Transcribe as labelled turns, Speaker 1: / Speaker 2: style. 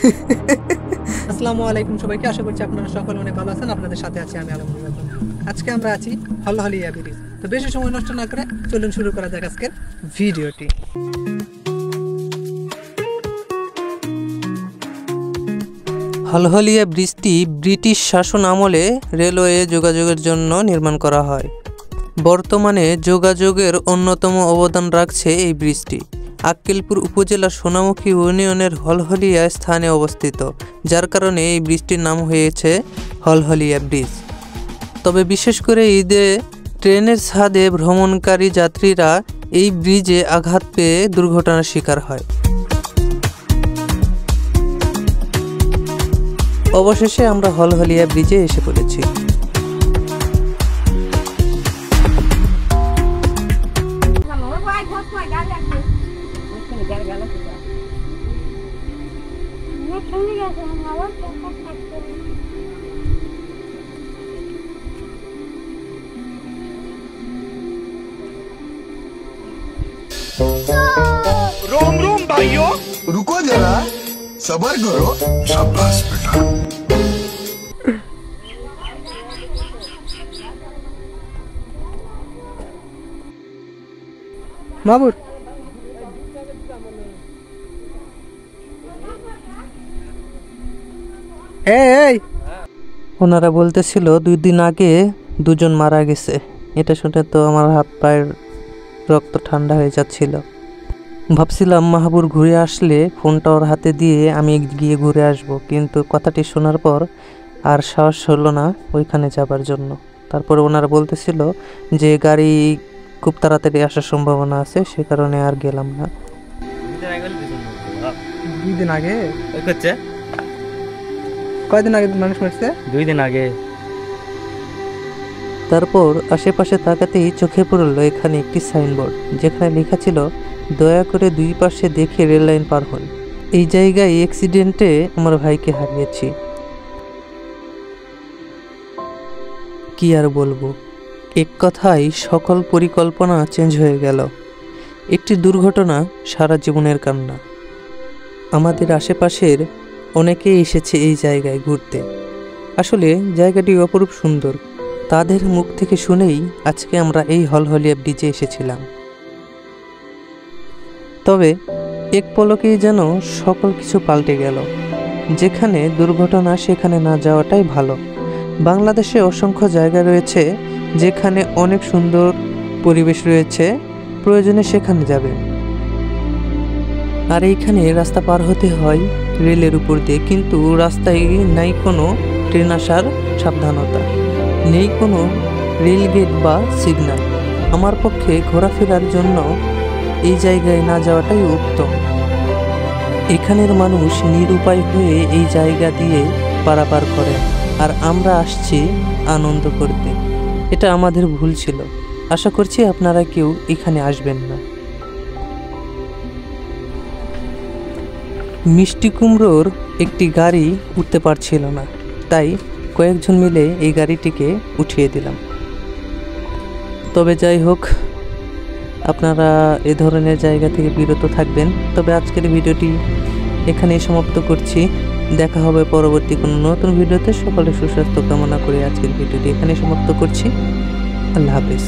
Speaker 1: আসসালামু আলাইকুম সবাইকে, আশা করছি আপনারা সকলে অনেক ভালো আছেন। আপনাদের সাথে আছি আমি আলহামদুলিল্লাহ। আজকে আমরা আছি হলহলিয়া ব্রিজ। তো বেশি সময় নষ্ট না করে চলুন শুরু করা যাক আজকের ভিডিওটি। হলহলিয়া ব্রিজটি ব্রিটিশ শাসন আমলে রেলওয়ে যোগাযোগের জন্য নির্মাণ করা হয়। বর্তমানে যোগাযোগের অন্যতম অবদান রাখছে এই ব্রিজটি। আক্কেলপুর উপজেলার সোনামুখী ইউনিয়নের হলহলিয়া স্থানে অবস্থিত, যার কারণে এই ব্রিজটির নাম হয়েছে হলহলিয়া ব্রিজ। তবে বিশেষ করে ঈদে ট্রেনের ছাদে ভ্রমণকারী যাত্রীরা এই ব্রিজে আঘাত পেয়ে দুর্ঘটনার শিকার হয়। অবশেষে আমরা হলহলিয়া ব্রিজে এসে পড়েছি।
Speaker 2: रोम रोम भाइयों,
Speaker 3: रुको जरा, सबर करो। शाबाश बेटा।
Speaker 1: মামুর এই ওনারা বলতেছিল 2 দিন আগে দুজন মারা গেছে। এটা শুনে তো আমার হাত পায়ের রক্ত ঠান্ডা হয়ে যাচ্ছিল। ভাবছিলাম মাহাবুর ঘুরে আসলে ফোনটা ওর হাতে দিয়ে আমি গিয়ে ঘুরে আসব, কিন্তু কথাটি শোনার পর আর সাহস হলো না ওইখানে যাবার জন্য। তারপরে ওনারা বলতেছিল যে গাড়ি খুব তাড়াতাড়ি আসার সম্ভাবনা আছে, সে কারণে আর গেলাম না। 2 দিন আগে কয়দিন আগে মানুষ মারছে?
Speaker 4: 2 দিন আগে।
Speaker 1: তারপর আশেপাশে তাকাতেই চোখে পড়ল এখানে একটি সাইনবোর্ড, যেখানে লেখা ছিল দয়া করে 2 পাশে দেখে রেল লাইন পার হন। এই জায়গায় অ্যাক্সিডেন্টে আমার ভাইকে হারিয়েছি। কি আর বলবো, এক কথায় সকল পরিকল্পনা চেঞ্জ হয়ে গেল। একটি দুর্ঘটনা সারা জীবনের কান্না। আমাদের আশেপাশের অনেকেই এসেছে এই জায়গায় ঘুরতে। আসলে জায়গাটি অপরূপ সুন্দর। তাদের মুখ থেকে শুনেই আজকে আমরা এই হলহলিয়া ব্রিজে এসেছিলাম। তবে এক পলকেই যেন সকল কিছু পাল্টে গেল। যেখানে দুর্ঘটনা সেখানে না যাওয়াটাই ভালো। বাংলাদেশে অসংখ্য জায়গা রয়েছে যেখানে অনেক সুন্দর পরিবেশ রয়েছে, প্রয়োজনে সেখানে যাবে। আর এইখানে রাস্তা পার হতে হয় রেলের উপর দিয়ে, কিন্তু রাস্তায় নাই কোনো ট্রেন আসার সাবধানতা, নেই কোনো রেল গেট বা সিগন্যাল। আমার পক্ষে ঘোরাফেরার জন্য এই জায়গায় না যাওয়াটাই উত্তম। এখানের মানুষ নিরুপায় হয়ে এই জায়গা দিয়ে পারাপার করে, আর আমরা আসছি আনন্দ করতে। এটা আমাদের ভুল ছিল। আশা করছি আপনারা কেউ এখানে আসবেন না। মিষ্টি কুমড়োর একটি গাড়ি উঠতে পারছিল না, তাই কয়েকজন মিলে এই গাড়িটিকে উঠিয়ে দিলাম। তবে যাই হোক, আপনারা এ ধরনের জায়গা থেকে বিরত থাকবেন। তবে আজকের ভিডিওটি এখানেই সমাপ্ত করছি। দেখা হবে পরবর্তী কোনো নতুন ভিডিওতে। সকলে সুস্বাস্থ্য কামনা করে আজকের ভিডিওটি এখানেই সমাপ্ত করছি। আল্লাহ হাফেজ।